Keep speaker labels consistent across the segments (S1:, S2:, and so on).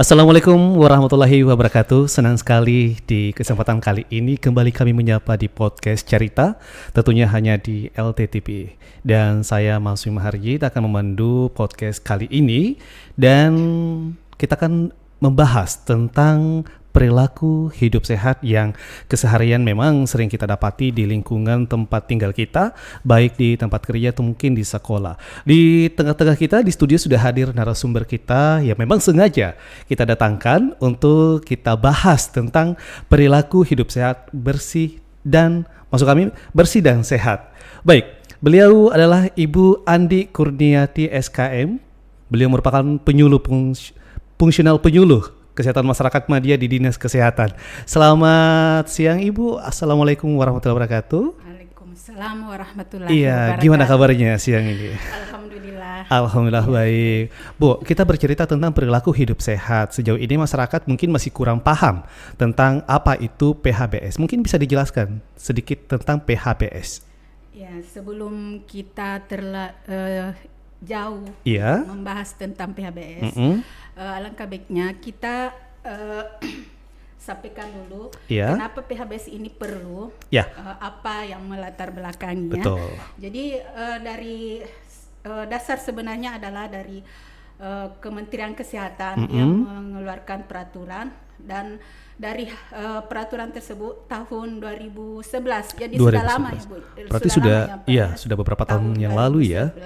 S1: Assalamualaikum warahmatullahi wabarakatuh. Senang sekali di kesempatan kali ini kembali kami menyapa di podcast Cerita, tentunya hanya di LTTP. Dan saya Mas Maharji akan memandu podcast kali ini, dan kita akan membahas tentang perilaku hidup sehat yang keseharian memang sering kita dapati di lingkungan tempat tinggal kita, baik di tempat kerja atau mungkin di sekolah. Di tengah-tengah kita di studio sudah hadir narasumber kita yang memang sengaja kita datangkan untuk kita bahas tentang perilaku hidup sehat, bersih dan maksud kami bersih dan sehat. Baik, beliau adalah Ibu Andi Kurniati SKM. Beliau merupakan penyuluh fungsional penyuluh Kesehatan Masyarakat Madya di Dinas Kesehatan. Selamat siang Ibu. Assalamualaikum warahmatullahi wabarakatuh.
S2: Waalaikumsalam warahmatullahi wabarakatuh.
S1: Gimana kabarnya siang ini?
S2: Alhamdulillah
S1: baik. Bu, kita bercerita tentang perilaku hidup sehat. Sejauh ini masyarakat mungkin masih kurang paham tentang apa itu PHBS. Mungkin bisa dijelaskan sedikit tentang PHBS.
S2: Ya, sebelum kita jauh membahas tentang PHBS, alangkah baiknya kita sampaikan dulu kenapa PHBS ini perlu, apa yang melatar belakangnya.
S1: Betul.
S2: Jadi dari dasar sebenarnya adalah dari Kementerian Kesehatan yang mengeluarkan peraturan, dan dari peraturan tersebut tahun 2011. Jadi 2011. Sudah lama ya Bu.
S1: Berarti sudah beberapa tahun yang lalu ya.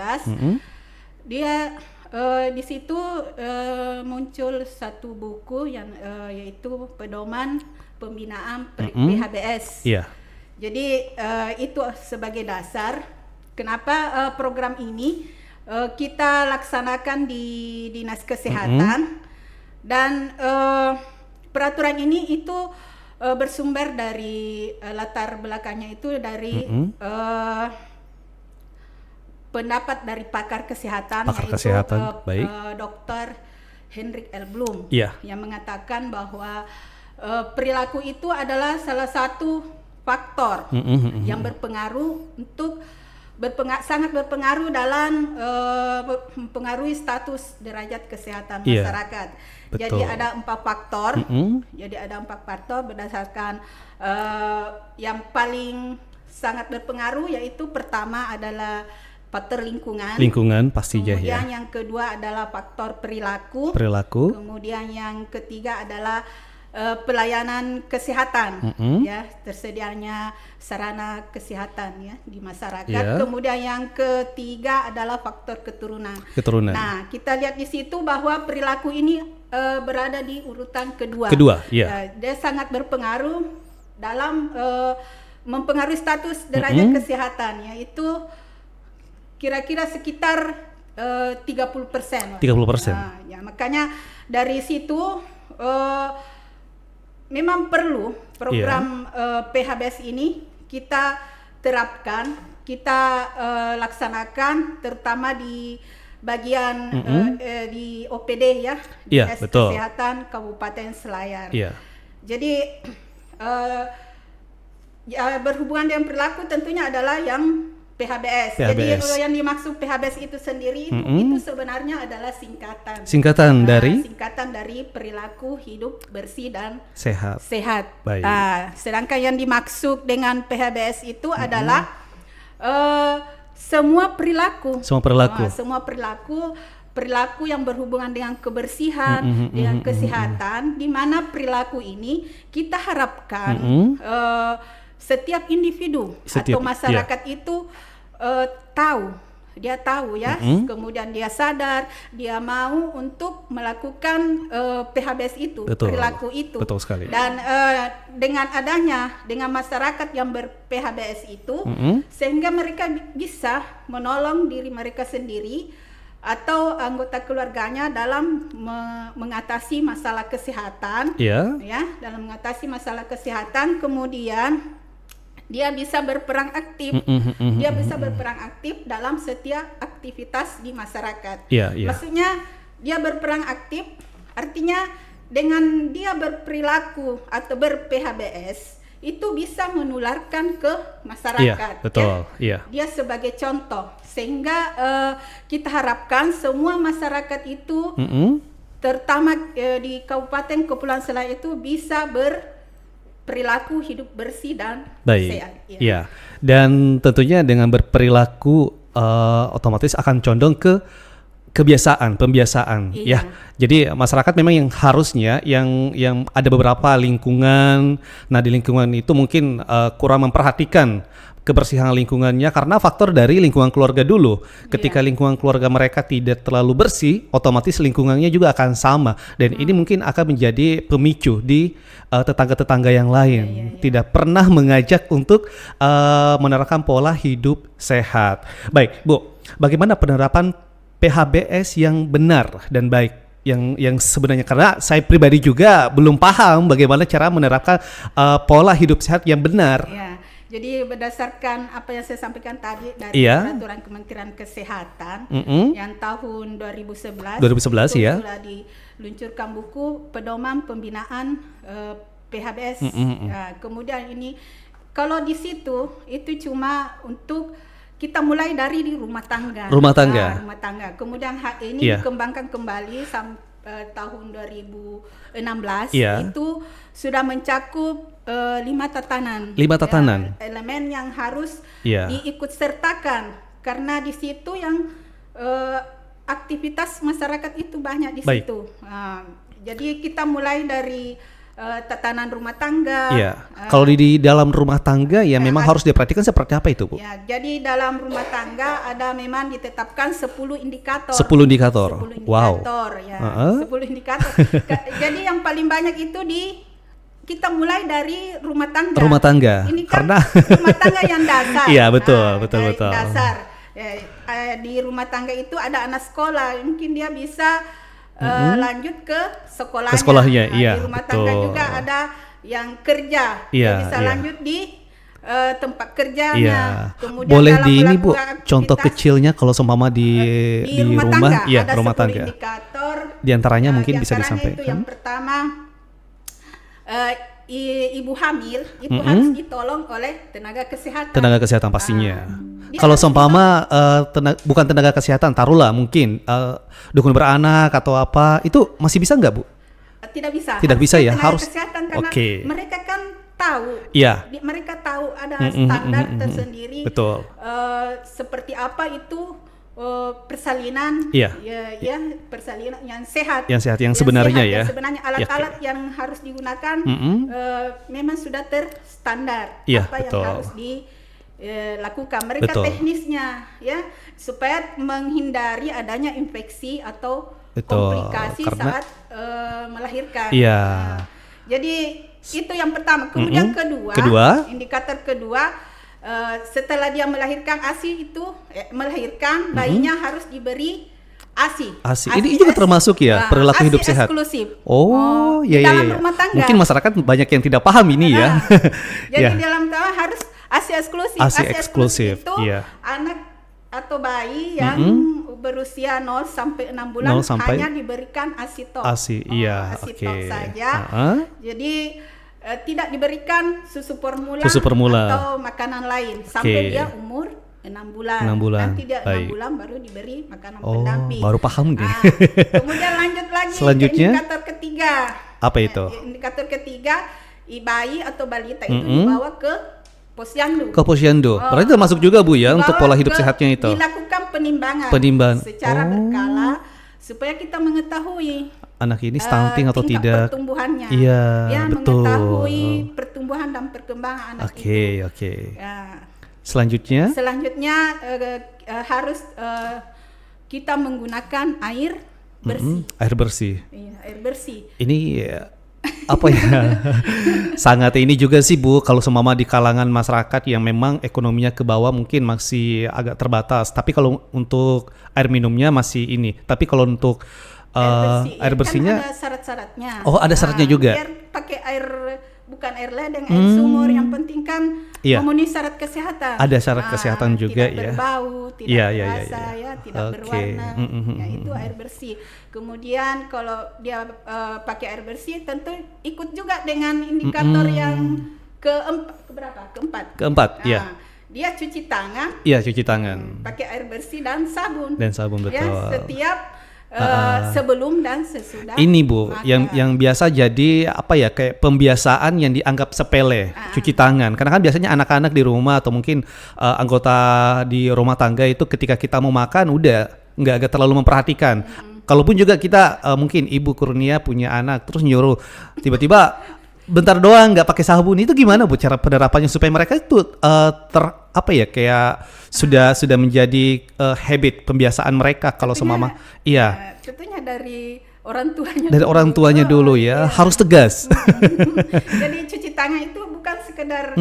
S2: Dia di situ muncul satu buku yang yaitu Pedoman Pembinaan PHBS. Jadi itu sebagai dasar kenapa program ini kita laksanakan di Dinas Kesehatan, dan peraturan ini itu bersumber dari latar belakangnya itu dari pendapat dari pakar kesehatan, yaitu Dr. Hendrik L. Bloom, yang mengatakan bahwa perilaku itu adalah salah satu faktor yang berpengaruh sangat berpengaruh dalam mempengaruhi status derajat kesehatan masyarakat. Jadi ada 4 faktor. Jadi ada 4 faktor berdasarkan yang paling sangat berpengaruh, yaitu pertama adalah faktor lingkungan pastinya. Kemudian yang kedua adalah faktor perilaku. Kemudian yang ketiga adalah pelayanan kesehatan, tersedianya sarana kesehatan di masyarakat. Kemudian yang ketiga adalah faktor keturunan. Nah, kita lihat di situ bahwa perilaku ini berada di urutan kedua. Dia sangat berpengaruh dalam mempengaruhi status derajat kesehatan, yaitu kira-kira sekitar 30%. Ya, makanya dari situ memang perlu program PHBS ini kita terapkan, kita laksanakan, terutama di bagian di OPD Dinas Kesehatan Kabupaten Selayar. Jadi berhubungan dengan perilaku tentunya adalah yang PHBS. Jadi yang dimaksud PHBS itu sendiri itu sebenarnya adalah singkatan dari perilaku hidup bersih dan sehat. Sedangkan yang dimaksud dengan PHBS itu adalah semua perilaku yang berhubungan dengan kebersihan, dengan kesehatan, di mana perilaku ini kita harapkan setiap individu atau masyarakat itu tahu, kemudian dia sadar, dia mau untuk melakukan PHBS itu, perilaku itu.
S1: Betul sekali.
S2: Dan dengan masyarakat yang ber-PHBS itu, sehingga mereka bisa menolong diri mereka sendiri atau anggota keluarganya dalam mengatasi masalah kesehatan, dalam mengatasi masalah kesehatan. Kemudian dia bisa berperan aktif, dalam setiap aktivitas di masyarakat. Maksudnya dia berperan aktif, artinya dengan dia berperilaku atau ber-PHBS itu bisa menularkan ke masyarakat. Dia sebagai contoh, sehingga kita harapkan semua masyarakat itu terutama di Kabupaten Kepulauan Selayar itu bisa berperilaku hidup bersih dan sehat.
S1: Iya. Dan tentunya dengan berperilaku otomatis akan condong ke pembiasaan
S2: Iya.
S1: ya. Jadi masyarakat memang yang harusnya yang ada beberapa lingkungan. Nah, di lingkungan itu mungkin kurang memperhatikan kebersihan lingkungannya karena faktor dari lingkungan keluarga dulu. Ketika lingkungan keluarga mereka tidak terlalu bersih, otomatis lingkungannya juga akan sama dan ini mungkin akan menjadi pemicu di tetangga-tetangga yang lain. Tidak pernah mengajak untuk menerapkan pola hidup sehat. Baik, Bu, bagaimana penerapan PHBS yang benar dan baik yang sebenarnya, karena saya pribadi juga belum paham bagaimana cara menerapkan pola hidup sehat yang benar.
S2: Ya, jadi berdasarkan apa yang saya sampaikan tadi dari peraturan Kementerian Kesehatan yang tahun 2011 itu
S1: ya
S2: telah diluncurkan buku pedoman pembinaan PHBS. Kemudian ini kalau di situ itu cuma untuk kita mulai dari di rumah tangga. Rumah tangga. Kemudian ini dikembangkan kembali sampai tahun 2016 itu sudah mencakup 5 tatanan. 5 tatanan. Elemen yang harus diikut sertakan karena di situ yang aktivitas masyarakat itu banyak di situ. Jadi kita mulai dari tatanan rumah tangga.
S1: Kalau di dalam rumah tangga memang harus diperhatikan seperti apa itu, Bu?
S2: Jadi dalam rumah tangga ada memang ditetapkan 10 indikator.
S1: 10 indikator.
S2: 10
S1: wow.
S2: indikator 10 indikator. Jadi yang paling banyak itu kita mulai dari rumah tangga.
S1: Rumah tangga.
S2: Ini kan rumah tangga yang dasar.
S1: Iya, betul.
S2: Dasar. Di rumah tangga itu ada anak sekolah, mungkin dia bisa lanjut ke sekolahnya.
S1: Di
S2: rumah tangga juga ada yang kerja, dia bisa lanjut di tempat kerjanya. Kemudian
S1: boleh di ini, Bu, contoh kecilnya kalau seumpama di rumah
S2: ada
S1: rumah tangga.
S2: Indikator.
S1: Di antaranya mungkin bisa disampaikan.
S2: Itu yang pertama, ibu hamil itu harus ditolong oleh tenaga kesehatan.
S1: Tenaga kesehatan pastinya. Kalau seumpama bukan tenaga kesehatan, taruhlah mungkin dukun beranak atau apa, itu masih bisa nggak, Bu?
S2: Tidak bisa.
S1: Tidak bisa ya, harus.
S2: Kesehatan karena mereka kan tahu. Mereka tahu ada standar tersendiri.
S1: Betul.
S2: Seperti apa itu persalinan, persalinan yang sehat.
S1: Yang sebenarnya
S2: sehat, sebenarnya alat-alat yang harus digunakan memang sudah terstandar apa yang harus dilakukan. Mereka teknisnya supaya menghindari adanya infeksi atau komplikasi saat melahirkan. Jadi itu yang pertama. Kemudian kedua, indikator kedua, setelah dia melahirkan ASI itu melahirkan bayinya harus diberi ASI.
S1: Ini juga termasuk perilaku hidup sehat.
S2: Eksklusif.
S1: Dalam rumah tangga. Mungkin masyarakat banyak yang tidak paham ini ya.
S2: Jadi dalam tangga harus ASI eksklusif.
S1: ASI eksklusif
S2: itu anak atau bayi yang berusia 0 sampai 6 bulan hanya diberikan ASI tok. ASI tok saja. Jadi tidak diberikan susu formula atau makanan lain sampai dia umur 6 bulan. Nanti dia 6 bulan baru diberi makanan pendamping.
S1: Baru paham nih.
S2: Kemudian lanjut lagi
S1: selanjutnya,
S2: ke indikator ketiga.
S1: Apa itu?
S2: Indikator ketiga, bayi atau balita itu dibawa ke posyandu.
S1: Berarti termasuk juga, Bu, ya, untuk pola hidup sehatnya itu.
S2: Dilakukan penimbangan secara berkala supaya kita mengetahui
S1: anak ini stunting atau tidak,
S2: pertumbuhannya.
S1: Betul.
S2: Mengetahui pertumbuhan dan perkembangan anak itu.
S1: Selanjutnya
S2: harus kita menggunakan air bersih.
S1: Air bersih.
S2: Air bersih.
S1: Ini apa ya? Sangat ini juga sih, Bu, kalau seumpama di kalangan masyarakat yang memang ekonominya ke bawah mungkin masih agak terbatas. Tapi kalau untuk air minumnya masih ini. Tapi kalau untuk air bersihnya
S2: kan ada syarat-syaratnya.
S1: Ada syaratnya juga.
S2: Biar pakai air, bukan air ledeng, air sumur, yang penting kan memenuhi syarat kesehatan.
S1: Ada syarat kesehatan juga,
S2: tidak berbau, tidak berasa, tidak berwarna. Itu air bersih. Kemudian kalau dia pakai air bersih, tentu ikut juga dengan indikator yang keempat. Dia cuci tangan.
S1: Cuci tangan.
S2: Pakai air bersih dan sabun.
S1: Betul.
S2: Setiap sebelum dan sesudah.
S1: Ini Bu,
S2: makan.
S1: yang biasa jadi apa ya, kayak pembiasaan yang dianggap sepele, cuci tangan. Karena kan biasanya anak-anak di rumah atau mungkin anggota di rumah tangga itu ketika kita mau makan udah nggak terlalu memperhatikan. Kalaupun juga kita mungkin Ibu Kurnia punya anak terus nyuruh tiba-tiba bentar doang nggak pakai sabun, itu gimana Bu cara penerapannya supaya mereka itu kayak sudah menjadi habit pembiasaan mereka kalau semama iya.
S2: Tentunya dari orang tuanya.
S1: Dari orang tuanya dulu ya, harus tegas.
S2: Jadi cuci tangan itu bukan sekedar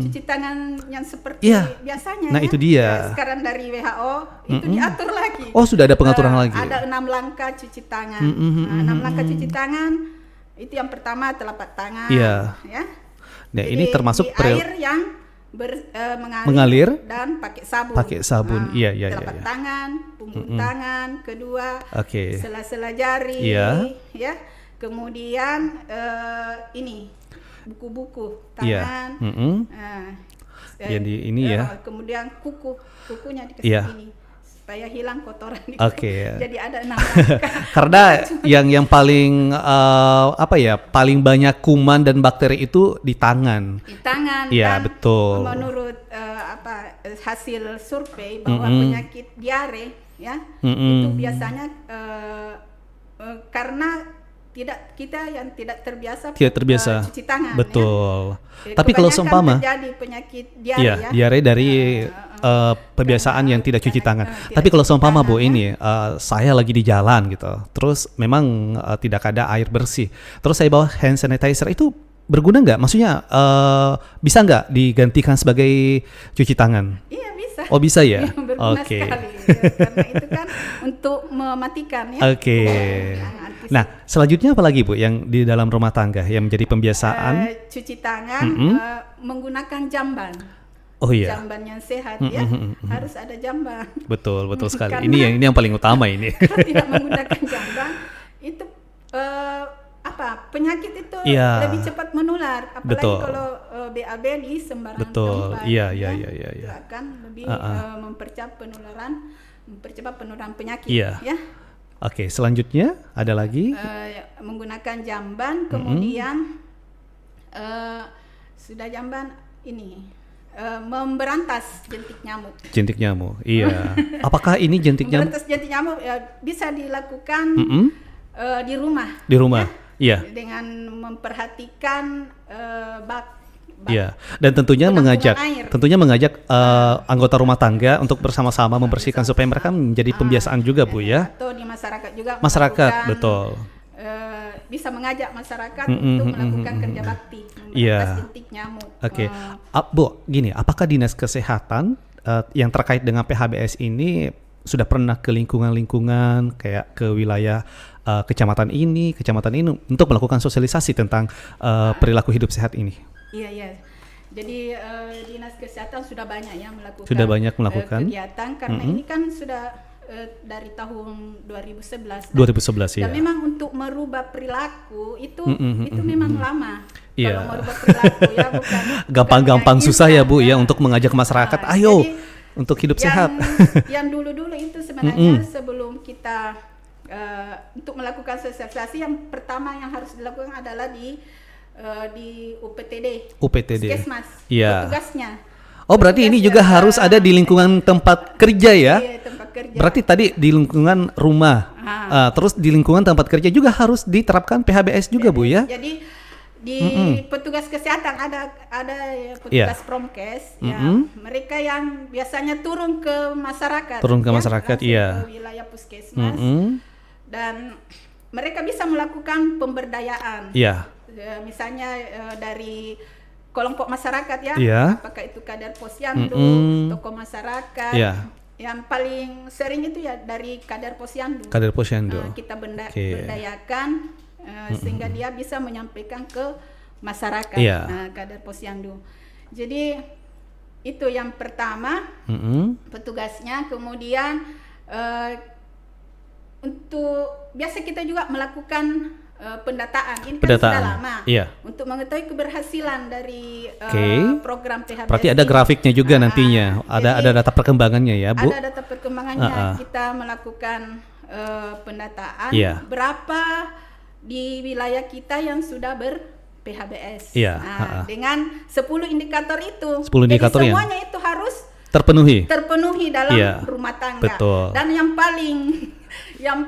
S2: cuci tangan yang seperti biasanya.
S1: Nah, itu dia.
S2: Sekarang dari WHO itu diatur lagi.
S1: Oh, sudah ada pengaturan lagi.
S2: Ada 6 langkah cuci tangan. 6 langkah cuci tangan. Itu yang pertama telapak tangan, ya.
S1: Nah,
S2: jadi,
S1: ini termasuk
S2: air yang mengalir dan pakai sabun.
S1: Pakai sabun, iya.
S2: Telapak tangan, punggung tangan, kedua,
S1: Oke.
S2: sela-sela jari, ya. Kemudian ini buku-buku tangan,
S1: Jadi ini ya.
S2: Kemudian kukunya dikasih ini supaya hilang kotoran itu. Jadi ada 6 langkah.
S1: Karena yang paling paling banyak kuman dan bakteri itu di tangan.
S2: Di tangan.
S1: Iya, betul.
S2: Menurut hasil survei bahwa penyakit diare ya itu biasanya karena kita yang tidak terbiasa cuci tangan.
S1: Betul.
S2: Ya.
S1: Tapi kalau seumpama
S2: terjadi penyakit diare
S1: diare dari kebiasaan yang tidak cuci tangan. Tapi kalau seumpama Bu ini saya lagi di jalan gitu, terus memang tidak ada air bersih, terus saya bawa hand sanitizer, itu berguna nggak? Maksudnya bisa nggak digantikan sebagai cuci tangan?
S2: Iya, bisa.
S1: Oh, bisa ya?
S2: Berguna sekali ya, karena itu kan untuk mematikan ya. Nah, selanjutnya apa lagi Bu yang di dalam rumah tangga yang menjadi pembiasaan? Cuci tangan menggunakan jamban.
S1: Oh iya.
S2: Jamban yang sehat ya, harus ada jamban. Betul
S1: sekali. Ini yang paling utama ini.
S2: Kalau tidak menggunakan jamban itu penyakit itu lebih cepat menular, apalagi kalau BAB di sembarang tempat.
S1: Iya.
S2: Akan lebih mempercepat penularan penyakit ya.
S1: Oke, selanjutnya ada lagi
S2: menggunakan jamban, kemudian sudah jamban ini memberantas jentik nyamuk.
S1: Jentik nyamuk, iya. Apakah ini jentik nyamuk?
S2: Memberantas jentik nyamuk bisa dilakukan di rumah.
S1: Di rumah, iya.
S2: Dengan memperhatikan bak.
S1: Iya, dan tentunya mengajak anggota rumah tangga untuk bersama-sama membersihkan supaya mereka menjadi pembiasaan juga Bu ya.
S2: Atau di masyarakat juga.
S1: Betul.
S2: Bisa mengajak masyarakat untuk melakukan kerja bakti, memberantas jentik nyamuk.
S1: Oke. Bu, gini, apakah Dinas Kesehatan yang terkait dengan PHBS ini sudah pernah ke lingkungan-lingkungan kayak ke wilayah kecamatan ini untuk melakukan sosialisasi tentang perilaku hidup sehat ini?
S2: Iya. Jadi Dinas Kesehatan sudah banyak melakukan kegiatan karena ini kan sudah dari tahun 2011. Dan memang untuk merubah perilaku itu memang lama. Kalau merubah perilaku ya bukan
S1: gampang susah ya Bu ya untuk mengajak masyarakat ayo untuk hidup sehat.
S2: Yang dulu itu sebenarnya sebelum kita untuk melakukan sosialisasi, yang pertama yang harus dilakukan adalah di UPTD. Puskesmas. Petugasnya.
S1: Oh, berarti ini juga harus ada di lingkungan tempat kerja ya?
S2: Iya, tempat kerja.
S1: Berarti tadi di lingkungan rumah, terus di lingkungan tempat kerja juga harus diterapkan PHBS juga Bu ya?
S2: Jadi di petugas kesehatan ada petugas promkes, ya, mereka yang biasanya turun ke masyarakat. Ke wilayah puskesmas, dan mereka bisa melakukan pemberdayaan. Misalnya dari kelompok masyarakat ya, apakah itu kader posyandu, tokoh masyarakat, yang paling sering itu ya dari kader posyandu. Kita berdayakan sehingga dia bisa menyampaikan ke masyarakat, kader posyandu. Jadi itu yang pertama petugasnya. Kemudian untuk biasa kita juga melakukan pendataan. Ini kan sudah lama untuk mengetahui keberhasilan dari program PHBS.
S1: Berarti ada grafiknya juga nantinya, ada data perkembangannya ya Bu?
S2: Ada data perkembangannya. Kita melakukan pendataan
S1: Iya.
S2: berapa di wilayah kita yang sudah ber-PHBS.
S1: Iya,
S2: Nah, dengan 10 indikator itu.
S1: 10 indikator
S2: Jadi
S1: yang
S2: semuanya itu harus
S1: terpenuhi
S2: dalam
S1: Iya,
S2: rumah tangga.
S1: betul.
S2: Dan yang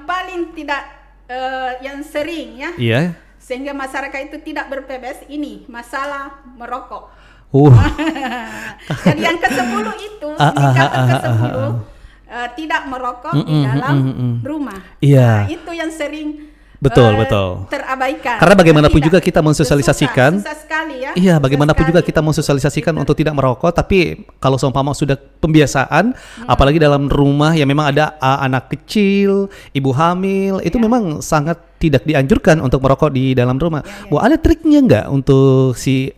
S2: paling tidak yang sering ya,
S1: Iya.
S2: sehingga masyarakat itu tidak ber-PHBS ini masalah merokok. Jadi yang ke-10 itu indikator ke-10 tidak merokok di dalam rumah.
S1: Iya.
S2: Nah, itu yang sering
S1: Betul.
S2: terabaikan.
S1: Karena bagaimanapun
S2: Tidak.
S1: juga kita mensosialisasikan.
S2: Susah sekali ya.
S1: Iya,
S2: Susah
S1: bagaimanapun juga
S2: sekali.
S1: kita mensosialisasikan untuk tidak merokok, tapi kalau seumpama sudah pembiasaan, apalagi dalam rumah yang memang ada anak kecil, ibu hamil, itu memang sangat tidak dianjurkan untuk merokok di dalam rumah. Wah, ada triknya nggak untuk si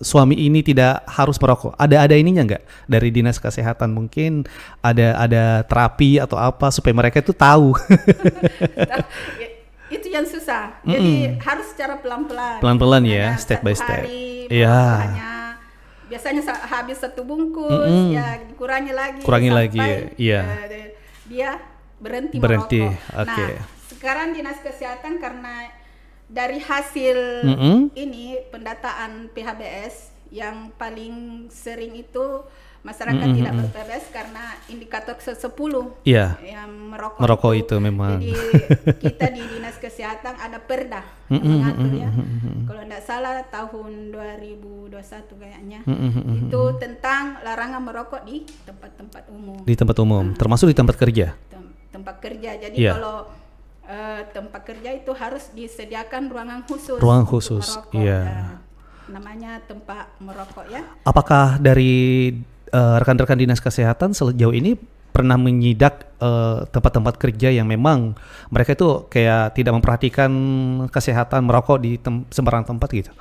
S1: suami ini tidak harus merokok? Ada ininya nggak dari dinas kesehatan? Mungkin ada terapi atau apa supaya mereka itu tahu.
S2: Itu yang susah. Jadi harus secara pelan-pelan.
S1: Pelan-pelan ya,
S2: Hanya
S1: step by
S2: 1
S1: step.
S2: hari,
S1: Iya.
S2: hanya biasanya habis 1 bungkus, ya dikurangi lagi sampai
S1: iya.
S2: Dia berhenti
S1: Berhenti,
S2: merokok.
S1: oke.
S2: Nah, sekarang dinas kesehatan karena dari hasil ini pendataan PHBS yang paling sering itu masyarakat tidak ber-PHBS karena indikator ke-10
S1: Iya.
S2: yang
S1: Merokok itu memang.
S2: Jadi kita di dinas kesehatan ada perda yang mengatur ya. Kalau tidak salah tahun 2021 kayaknya itu tentang larangan merokok di tempat-tempat umum.
S1: Di tempat umum, termasuk di tempat kerja.
S2: Tempat kerja. Jadi
S1: Iya.
S2: kalau tempat kerja itu harus disediakan ruangan khusus.
S1: Ruangan
S2: untuk
S1: khusus,
S2: merokok.
S1: iya.
S2: Namanya tempat merokok ya.
S1: Apakah dari rekan-rekan dinas kesehatan sejauh ini pernah menyidak tempat-tempat kerja yang memang mereka itu kayak tidak memperhatikan kesehatan merokok di sembarang tempat gitu?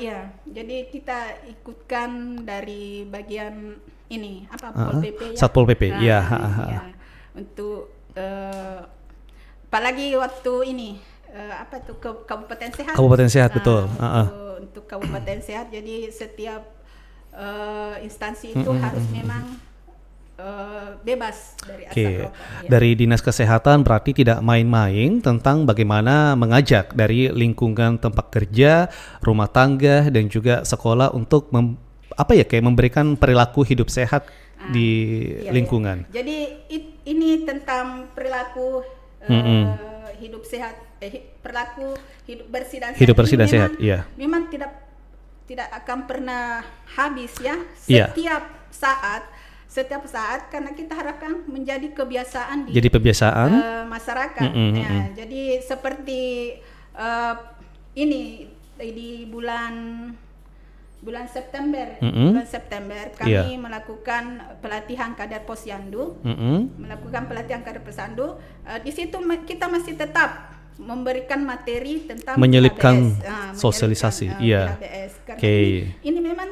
S2: Iya, jadi kita ikutkan dari bagian ini apa Pol PP ya.
S1: Satpol PP, iya.
S2: Iya. Untuk apalagi waktu ini apa tuh Kabupaten Sehat.
S1: Kabupaten Sehat, betul.
S2: Untuk Kabupaten Sehat, jadi setiap instansi itu harus memang bebas dari asap rokok. Ya.
S1: Dari dinas kesehatan berarti tidak main-main tentang bagaimana mengajak dari lingkungan tempat kerja, rumah tangga dan juga sekolah untuk kayak memberikan perilaku hidup sehat di lingkungan.
S2: Ya. Jadi ini tentang perilaku hidup sehat, perilaku hidup bersih dan sehat.
S1: Hidup bersih dan
S2: memang,
S1: sehat, iya.
S2: Memang tidak akan pernah habis ya.
S1: Iya.
S2: Setiap saat karena kita harapkan menjadi kebiasaan di masyarakat. Jadi seperti ini di bulan September, kami melakukan pelatihan kader posyandu, di situ kita masih tetap memberikan materi tentang
S1: menyelipkan
S2: PHBS,
S1: sosialisasi,
S2: PHBS. Karena ini memang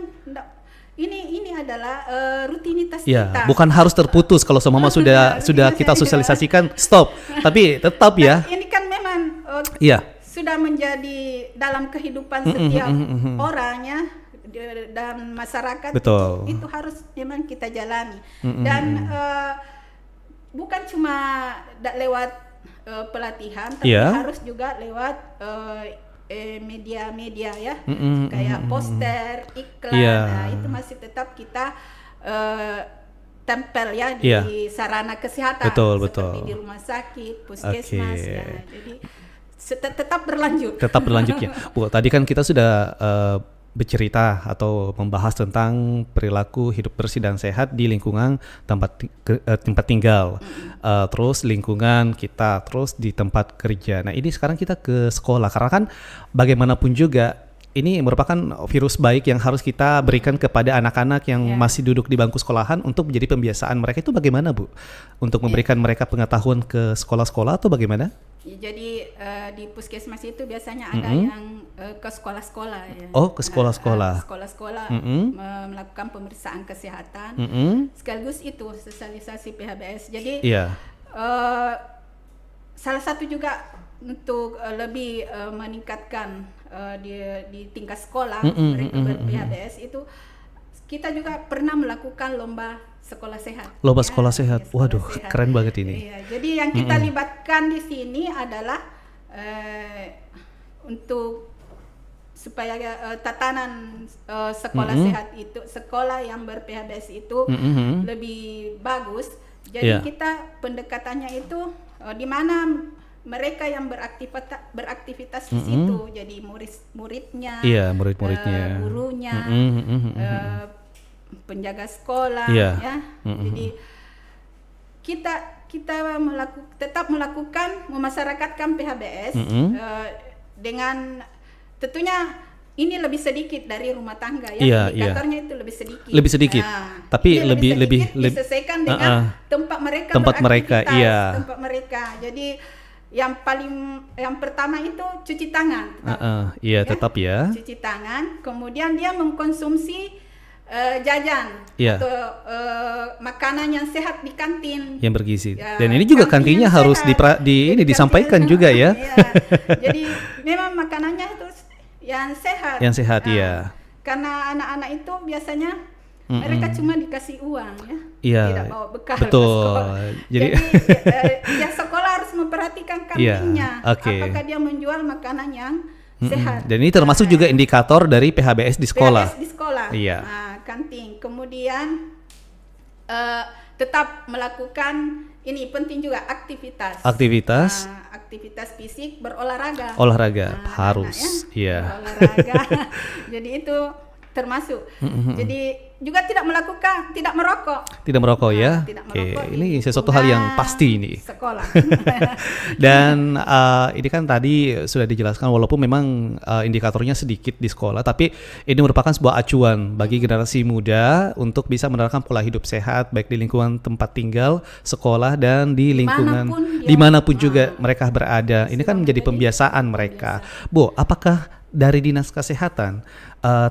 S2: ini adalah rutinitas kita.
S1: Bukan harus terputus kalau semua sudah kita sosialisasikan stop, tapi tetap ya.
S2: Ini kan memang sudah menjadi dalam kehidupan setiap orang ya. Dan masyarakat itu harus memang kita jalani dan bukan cuma lewat pelatihan tapi harus juga lewat media-media ya kayak poster, iklan. Nah, itu masih tetap kita tempel ya di sarana kesehatan seperti di rumah sakit, puskesmas ya. Jadi tetap berlanjut
S1: ya. Bu, tadi kan kita sudah bercerita atau membahas tentang perilaku hidup bersih dan sehat di lingkungan tempat tinggal, terus lingkungan kita, terus di tempat kerja. Nah ini sekarang kita ke sekolah karena kan bagaimanapun juga ini merupakan virus baik yang harus kita berikan kepada anak-anak yang masih duduk di bangku sekolahan untuk menjadi pembiasaan mereka. Itu bagaimana Bu? Untuk memberikan mereka pengetahuan ke sekolah-sekolah atau bagaimana?
S2: Jadi di puskesmas itu biasanya ada yang ke sekolah-sekolah ya.
S1: Oh, ke sekolah-sekolah.
S2: Sekolah-sekolah melakukan pemeriksaan kesehatan. Sekaligus itu sosialisasi PHBS. Jadi salah satu juga untuk lebih meningkatkan di tingkat sekolah mereka ber-PHBS itu kita juga pernah melakukan lomba sekolah sehat.
S1: Lomba sekolah sehat.
S2: Sekolah
S1: Waduh,
S2: sehat.
S1: keren banget ini.
S2: Iya, jadi yang kita libatkan di sini adalah untuk supaya tatanan sekolah sehat itu, sekolah yang ber-PHBS itu lebih bagus. Jadi kita pendekatannya itu di mana mereka yang beraktivitas di situ, jadi muridnya,
S1: murid-muridnya,
S2: gurunya, penjaga sekolah, ya. Jadi kita tetap melakukan memasyarakatkan PHBS dengan tentunya ini lebih sedikit dari rumah tangga ya, indikatornya itu lebih sedikit.
S1: Lebih sedikit, tapi lebih
S2: disesuaikan dengan tempat mereka beraktivitas, tempat mereka. Jadi yang pertama itu cuci tangan.
S1: Tetap ya.
S2: Cuci tangan, kemudian dia mengkonsumsi jajan atau makanan yang sehat di kantin.
S1: Yang bergizi. Dan ini juga kantinnya harus disampaikan juga ya.
S2: Jadi memang makanannya itu yang sehat.
S1: Yang sehat
S2: Karena anak-anak itu biasanya mereka cuma dikasih uang tidak bawa bekal.
S1: Betul.
S2: Jadi ya sekolah harus memperhatikan kantinnya. Apakah dia menjual makanan yang sehat.
S1: Dan ini termasuk juga indikator dari PHBS di sekolah.
S2: PHBS di sekolah. Kantin. Kemudian tetap melakukan ini penting juga aktivitas. Aktivitas fisik, berolahraga.
S1: Harus.
S2: Olahraga. Jadi itu termasuk. Jadi juga tidak merokok.
S1: Tidak merokok ya. Ini sesuatu hal yang pasti ini.
S2: Sekolah.
S1: Dan ini kan tadi sudah dijelaskan walaupun memang indikatornya sedikit di sekolah, tapi ini merupakan sebuah acuan bagi generasi muda untuk bisa menerapkan pola hidup sehat baik di lingkungan tempat tinggal, sekolah dan di lingkungan dimanapun juga mereka berada. Ini kan menjadi pembiasaan mereka. Bu, apakah dari Dinas Kesehatan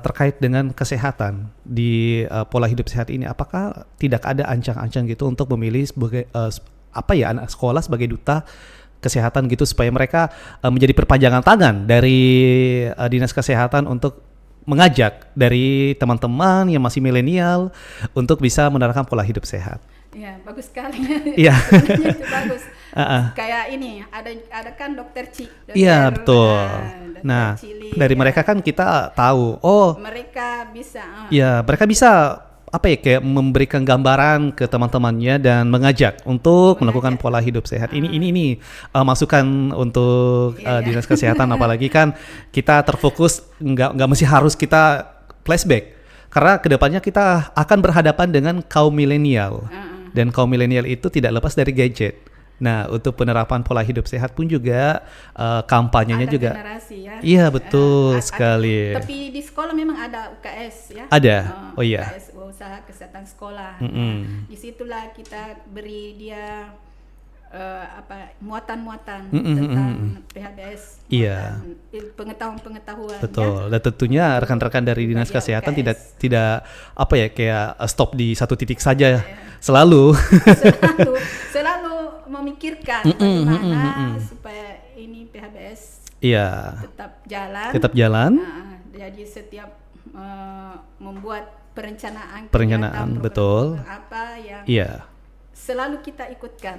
S1: terkait dengan kesehatan di pola hidup sehat ini, apakah tidak ada ancang-ancang gitu untuk memilih sebagai anak sekolah sebagai duta kesehatan gitu supaya mereka menjadi perpanjangan tangan dari Dinas Kesehatan untuk mengajak dari teman-teman yang masih milenial untuk bisa menerapkan pola hidup sehat?
S2: Ya, bagus sekali.
S1: Iya.
S2: Itu bagus. Kayak ini ada kan dokter
S1: Iya, betul. Nah, dari mereka kan kita tahu,
S2: mereka bisa.
S1: Mereka bisa kayak memberikan gambaran ke teman-temannya dan mengajak untuk melakukan pola hidup sehat. Ini masukan untuk Dinas Kesehatan, apalagi kan kita terfokus nggak mesti harus kita flashback. Karena kedepannya kita akan berhadapan dengan kaum milenial. Dan kaum milenial itu tidak lepas dari gadget. Nah, untuk penerapan pola hidup sehat pun juga kampanyenya
S2: ada
S1: juga.
S2: Generasi, ya.
S1: Iya, betul sekali.
S2: Tapi di sekolah memang ada UKS ya.
S1: Ada.
S2: UKS, usaha kesehatan sekolah. Disitulah kita beri dia muatan-muatan tentang PHBS. Pengetahuan-pengetahuan.
S1: Betul. Dan tentunya rekan-rekan dari Dinas Kesehatan tidak kayak stop di satu titik saja. Selalu
S2: memikirkan bagaimana supaya ini PHBS tetap jalan. Jadi setiap membuat perencanaan
S1: betul.
S2: Apa yang selalu kita ikutkan.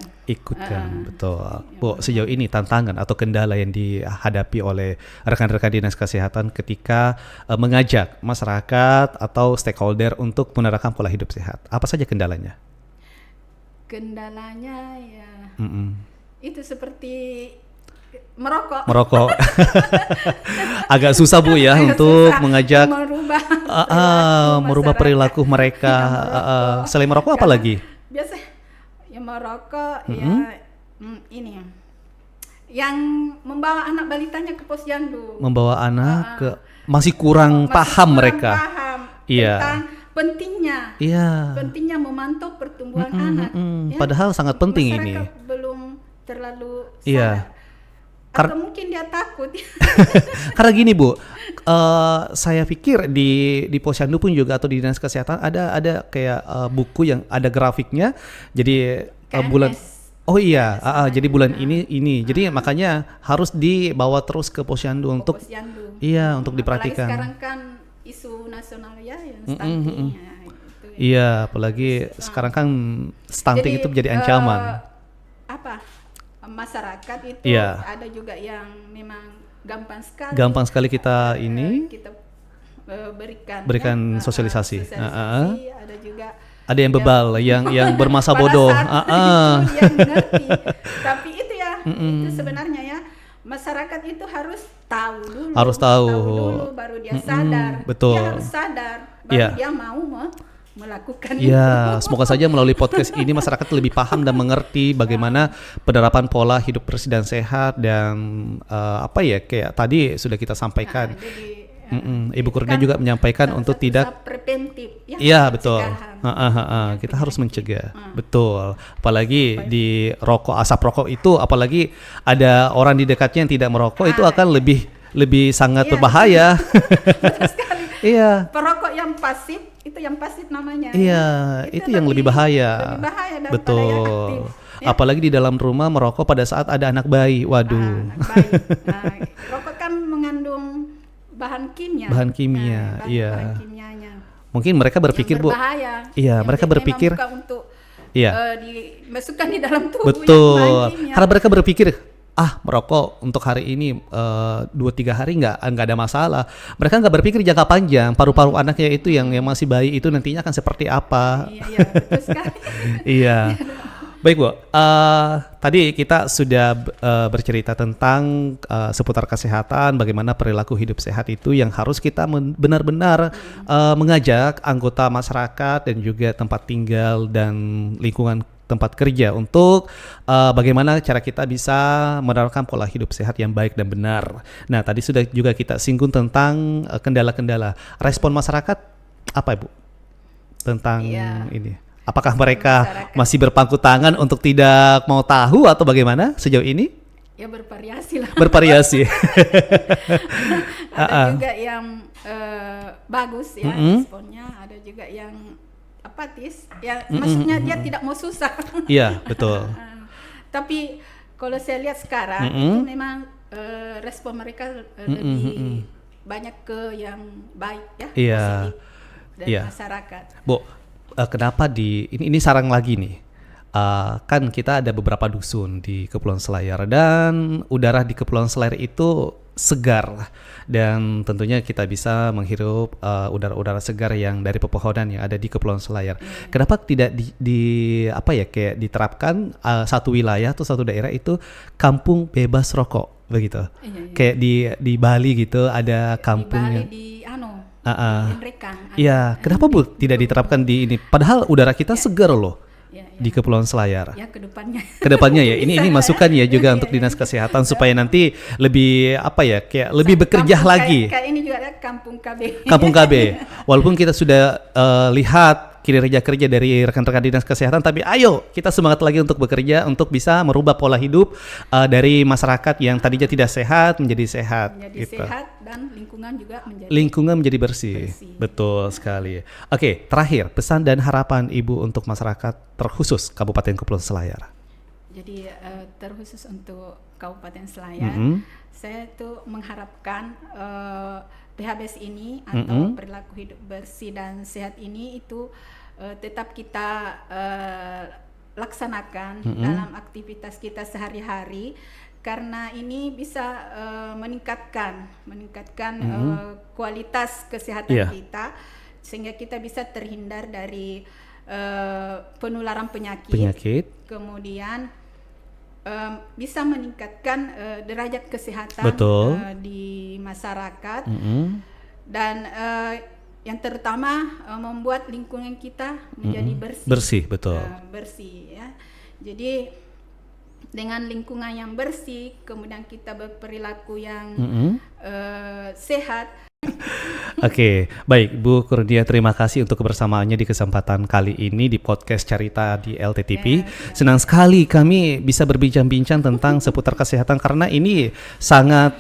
S1: Betul. Bu, sejauh ini tantangan atau kendala yang dihadapi oleh rekan-rekan Dinas Kesehatan ketika mengajak masyarakat atau stakeholder untuk menerapkan pola hidup sehat, apa saja kendalanya?
S2: Kendalanya itu seperti merokok. Agak susah Bu ya untuk mengajak merubah perilaku mereka. Selain merokok apa lagi? Biasa yang merokok ini yang membawa anak balitanya ke posyandu. Membawa anak masih kurang paham mereka. Tentang pentingnya memantau pertumbuhan anak. Padahal sangat penting ini. Masyarakat belum terlalu sadar. Atau mungkin dia takut. Karena gini Bu, saya pikir di posyandu pun juga atau di Dinas Kesehatan ada kayak buku yang ada grafiknya. Jadi bulan jadi bulan ini. Jadi makanya harus dibawa terus ke posyandu untuk untuk diperhatikan. Apalagi sekarang kan isu nasional ya yang stunting. Ya, itu.
S1: Iya, apalagi sekarang kan stunting itu menjadi ancaman.
S2: Masyarakat itu ada juga yang memang gampang sekali kita berikan
S1: sosialisasi.
S2: Ada juga
S1: ada yang bebal, yang bermasa bodoh.
S2: Itu yang ngerti. Tapi itu itu sebenarnya ya, masyarakat itu harus tahu dulu baru dia sadar.
S1: Betul.
S2: Dia harus sadar baru dia mau melakukan itu.
S1: Ya, semoga saja melalui podcast ini masyarakat lebih paham dan mengerti bagaimana penerapan pola hidup bersih dan sehat dan kayak tadi sudah kita sampaikan. Ibu Kurnia juga menyampaikan untuk tidak
S2: preventif.
S1: Iya, betul. Kita harus mencegah. Betul. Apalagi di asap rokok itu, apalagi ada orang di dekatnya yang tidak merokok, itu akan lebih sangat berbahaya.
S2: Betul sekali.
S1: Iya.
S2: Perokok yang pasif, itu yang pasif namanya.
S1: Iya, itu yang lebih bahaya.
S2: Lebih bahaya daripada
S1: betul.
S2: yang aktif. Ya.
S1: Apalagi di dalam rumah merokok pada saat ada anak bayi. Waduh.
S2: Anak bayi. Rokok kan mengandung bahan kimia.
S1: Bahan kimia.
S2: Bahan kimianya.
S1: Mungkin mereka berpikir, Bu.
S2: Berbahaya.
S1: Iya, mereka berpikir
S2: untuk dimasukkan di dalam tubuh.
S1: Betul. Karena mereka berpikir, merokok untuk hari ini 2-3 hari nggak ada masalah. Mereka nggak berpikir jangka panjang, paru-paru anaknya itu yang masih bayi itu nantinya akan seperti apa.
S2: Iya, betul sekali.
S1: Iya. Baik, Bu. Tadi kita sudah bercerita tentang seputar kesehatan, bagaimana perilaku hidup sehat itu yang harus kita benar-benar mengajak anggota masyarakat dan juga tempat tinggal dan lingkungan tempat kerja untuk bagaimana cara kita bisa menerapkan pola hidup sehat yang baik dan benar. Nah, tadi sudah juga kita singgung tentang kendala-kendala. Respon masyarakat apa, Ibu? Tentang ini. Apakah mereka masih berpangku tangan untuk tidak mau tahu atau bagaimana sejauh ini?
S2: Ya bervariasi lah.
S1: Bervariasi.
S2: Ada juga yang bagus ya responnya, ada juga yang apatis. Ya maksudnya dia tidak mau susah.
S1: Iya, betul.
S2: Tapi kalau saya lihat sekarang itu memang respon mereka lebih banyak ke yang baik ya, positif dari masyarakat.
S1: Bu, kenapa ini sarang lagi nih? Kan kita ada beberapa dusun di Kepulauan Selayar dan udara di Kepulauan Selayar itu segar dan tentunya kita bisa menghirup udara-udara segar yang dari pepohonan yang ada di Kepulauan Selayar. Kenapa tidak kayak diterapkan satu wilayah atau satu daerah itu kampung bebas rokok begitu? Kayak di Bali gitu ada kampungnya.
S2: Di
S1: Iya, kenapa Bu tidak diterapkan di ini? Padahal udara kita segar loh di Kepulauan Selayar.
S2: Ya
S1: kedepannya ya. Ini masukan ya juga untuk Dinas Kesehatan supaya nanti lebih kayak lebih bekerja lagi.
S2: Kayak ini juga ada Kampung KB.
S1: Kampung KB. Walaupun kita sudah lihat kinerja kerja dari rekan-rekan Dinas Kesehatan, tapi ayo kita semangat lagi untuk bekerja untuk bisa merubah pola hidup dari masyarakat yang tadinya tidak sehat menjadi sehat.
S2: Sehat dan lingkungan menjadi bersih.
S1: Betul sekali. Oke, terakhir pesan dan harapan Ibu untuk masyarakat terkhusus Kabupaten Kepulauan Selayar.
S2: Jadi terkhusus untuk Kabupaten Selayar, saya tuh mengharapkan PHBS ini atau perilaku hidup bersih dan sehat ini itu tetap kita laksanakan dalam aktivitas kita sehari-hari, karena ini bisa meningkatkan kualitas kesehatan kita sehingga kita bisa terhindar dari penularan penyakit. Kemudian bisa meningkatkan derajat kesehatan di masyarakat dan yang terutama membuat lingkungan kita menjadi bersih. Bersih ya. Jadi dengan lingkungan yang bersih, kemudian kita berperilaku yang sehat.
S1: Oke, baik Bu Kurnia, terima kasih untuk kebersamaannya di kesempatan kali ini di podcast Carita di LTTP. Senang sekali kami bisa berbincang-bincang tentang seputar kesehatan karena ini sangat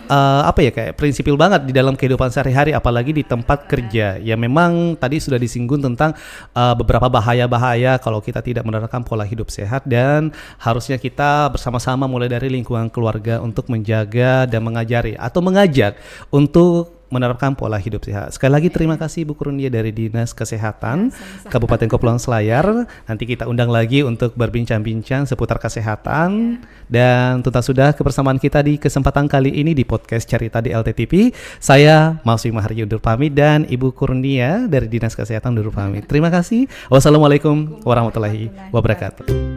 S1: kayak prinsipil banget di dalam kehidupan sehari-hari, apalagi di tempat kerja. Ya memang tadi sudah disinggung tentang beberapa bahaya-bahaya kalau kita tidak menerapkan pola hidup sehat, dan harusnya kita bersama-sama mulai dari lingkungan keluarga untuk menjaga dan mengajari atau mengajak untuk menerapkan pola hidup sehat. Sekali lagi terima kasih Bu Kurnia dari Dinas Kesehatan Kabupaten Kepulauan Selayar. Nanti kita undang lagi untuk berbincang-bincang seputar kesehatan. Dan tuntas sudah kebersamaan kita di kesempatan kali ini di podcast Cerita di LTTP. Saya Mas Wima Harji undur pamit dan Ibu Kurnia dari Dinas Kesehatan undur pamit. Terima kasih. Wassalamualaikum warahmatullahi wabarakatuh.